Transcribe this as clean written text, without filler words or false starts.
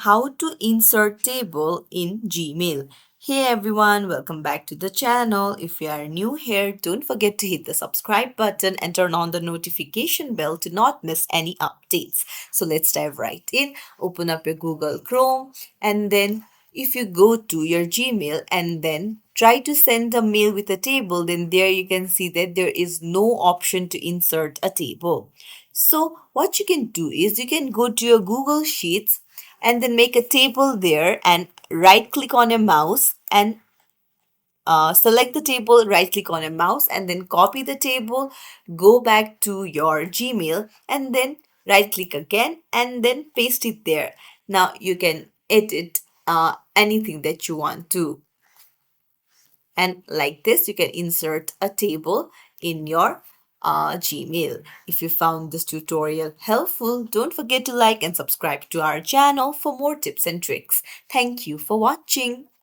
How to insert table in Gmail. Hey everyone, welcome back to the channel. If you are new here, don't forget to hit the subscribe button and turn on the notification bell to not miss any updates. So let's dive right in. Open up your Google Chrome, and then if you go to your Gmail and then try to send a mail with a table, then there you can see that there is no option to insert a table. So what you can do is you can go to your Google Sheets and then make a table there and right click on your mouse and select the table, right click on your mouse and then copy the table, go back to your Gmail and then right click again and then paste it there. Now you can edit anything that you want to, and like this you can insert a table in your Gmail. If you found this tutorial helpful, don't forget to like and subscribe to our channel for more tips and tricks. Thank you for watching.